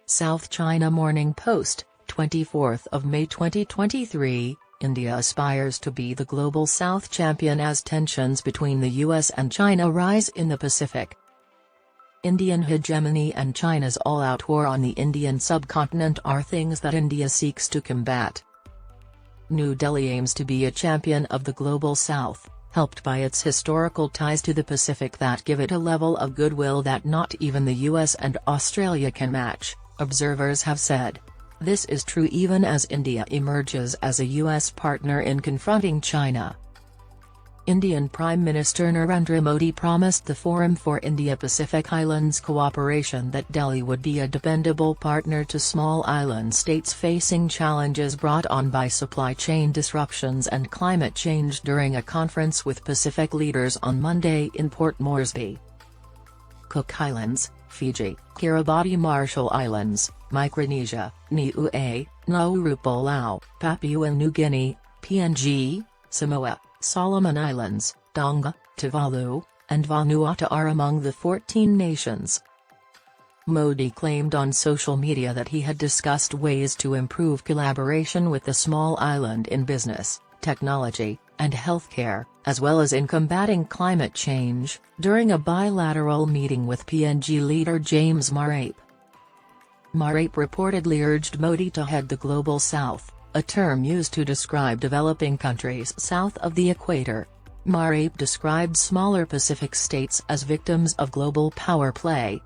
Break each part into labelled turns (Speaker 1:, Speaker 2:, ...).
Speaker 1: South China Morning Post, 24th of May 2023, India aspires to be the global South champion as tensions between the US and China rise in the Pacific. Indian hegemony and China's all-out war on the Indian subcontinent are things that India seeks to combat. New Delhi aims to be a champion of the global South, helped by its historical ties to the Pacific that give it a level of goodwill that not even the US and Australia can match, observers have said. This is true even as India emerges as a US partner in confronting China. Indian Prime Minister Narendra Modi promised the Forum for Indo-Pacific Islands Cooperation that Delhi would be a dependable partner to small island states facing challenges brought on by supply chain disruptions and climate change during a conference with Pacific leaders on Monday in Port Moresby. Cook Islands, Fiji, Kiribati Marshall Islands, Micronesia, Niue, Nauru Palau, Papua New Guinea, PNG, Samoa, Solomon Islands, Tonga, Tuvalu, and Vanuatu are among the 14 nations. Modi claimed on social media that he had discussed ways to improve collaboration with the small island in business, technology, and healthcare, as well as in combating climate change, during a bilateral meeting with PNG leader James Marape. Marape reportedly urged Modi to head the Global South, a term used to describe developing countries south of the equator. Marape described smaller Pacific states as victims of global power play.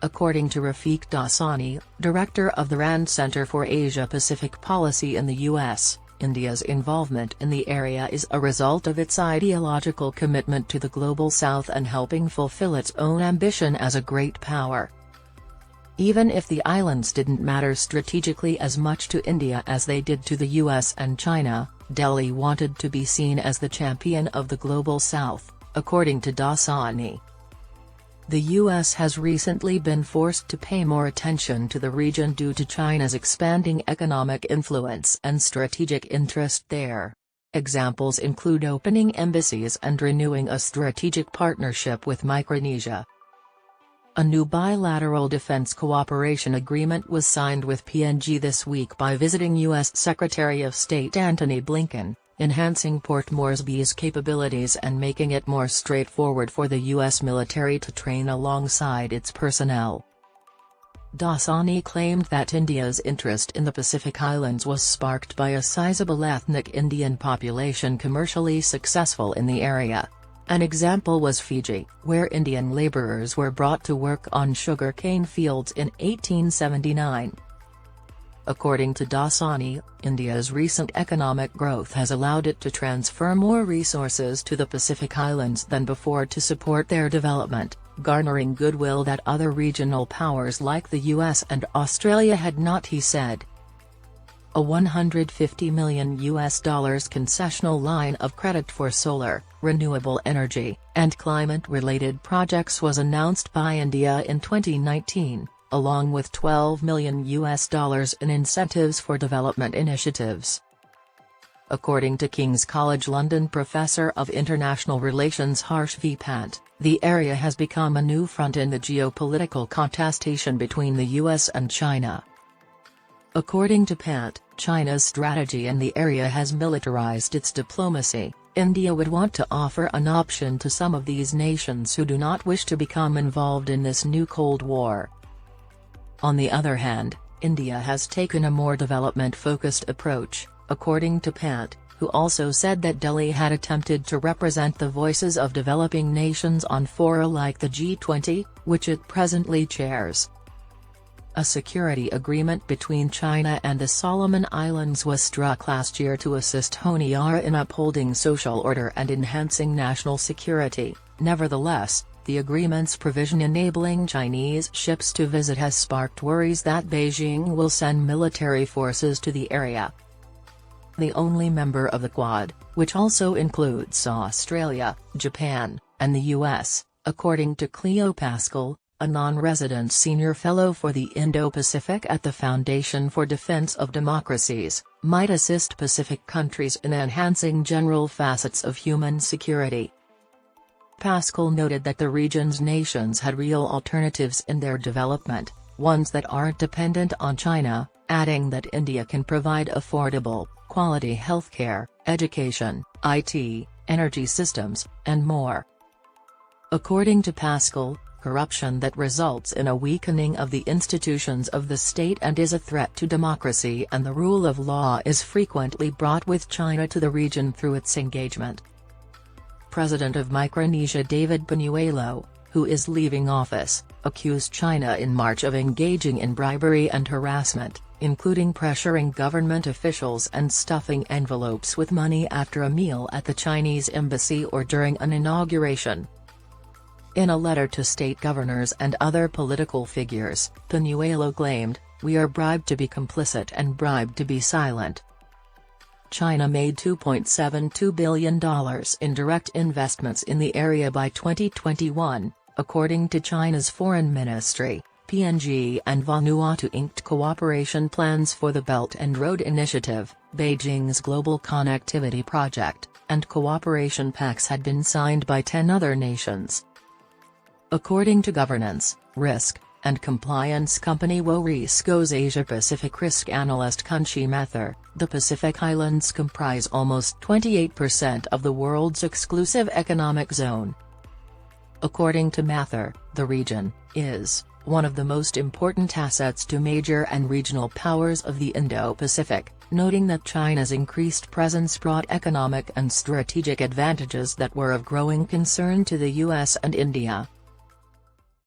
Speaker 1: According to Rafiq Dasani, director of the RAND Center for Asia-Pacific Policy in the U.S., India's involvement in the area is a result of its ideological commitment to the Global South and helping fulfill its own ambition as a great power. Even if the islands didn't matter strategically as much to India as they did to the US and China, Delhi wanted to be seen as the champion of the Global South, according to Dasani. The US has recently been forced to pay more attention to the region due to China's expanding economic influence and strategic interest there. Examples include opening embassies and renewing a strategic partnership with Micronesia. A new bilateral defense cooperation agreement was signed with PNG this week by visiting U.S. Secretary of State Antony Blinken, enhancing Port Moresby's capabilities and making it more straightforward for the U.S. military to train alongside its personnel. Dasani claimed that India's interest in the Pacific Islands was sparked by a sizable ethnic Indian population commercially successful in the area. An example was Fiji, where Indian laborers were brought to work on sugar cane fields in 1879. According to Dasani, India's recent economic growth has allowed it to transfer more resources to the Pacific Islands than before to support their development, garnering goodwill that other regional powers like the US and Australia had not, he said. A $150 million concessional line of credit for solar, renewable energy, and climate-related projects was announced by India in 2019, along with $12 million in incentives for development initiatives. According to King's College London Professor of International Relations Harsh V. Pant, the area has become a new front in the geopolitical contestation between the US and China. According to Pant, China's strategy in the area has militarized its diplomacy. India would want to offer an option to some of these nations who do not wish to become involved in this new Cold War. On the other hand, India has taken a more development-focused approach, according to Pant, who also said that Delhi had attempted to represent the voices of developing nations on fora like the G20, which it presently chairs. A security agreement between China and the Solomon Islands was struck last year to assist Honiara in upholding social order and enhancing national security. Nevertheless, the agreement's provision enabling Chinese ships to visit has sparked worries that Beijing will send military forces to the area. The only member of the Quad, which also includes Australia, Japan, and the US, according to Cleo Pascal, a non-resident senior fellow for the Indo-Pacific at the Foundation for Defense of Democracies, might assist Pacific countries in enhancing general facets of human security. Pascal noted that the region's nations had real alternatives in their development, ones that aren't dependent on China, adding that India can provide affordable, quality healthcare, education, IT, energy systems, and more. According to Pascal, corruption that results in a weakening of the institutions of the state and is a threat to democracy and the rule of law is frequently brought with China to the region through its engagement. President of Micronesia David Panuelo, who is leaving office, accused China in March of engaging in bribery and harassment, including pressuring government officials and stuffing envelopes with money after a meal at the Chinese embassy or during an inauguration. In a letter to state governors and other political figures, Panuelo claimed, "We are bribed to be complicit and bribed to be silent." China made $2.72 billion in direct investments in the area by 2021, according to China's Foreign Ministry. PNG and Vanuatu inked cooperation plans for the Belt and Road Initiative, Beijing's global connectivity project, and cooperation pacts had been signed by 10 other nations. According to governance, risk, and compliance company Worisco's Asia-Pacific risk analyst Kunchi Mathur, the Pacific Islands comprise almost 28% of the world's exclusive economic zone. According to Mathur, the region is one of the most important assets to major and regional powers of the Indo-Pacific, noting that China's increased presence brought economic and strategic advantages that were of growing concern to the US and India.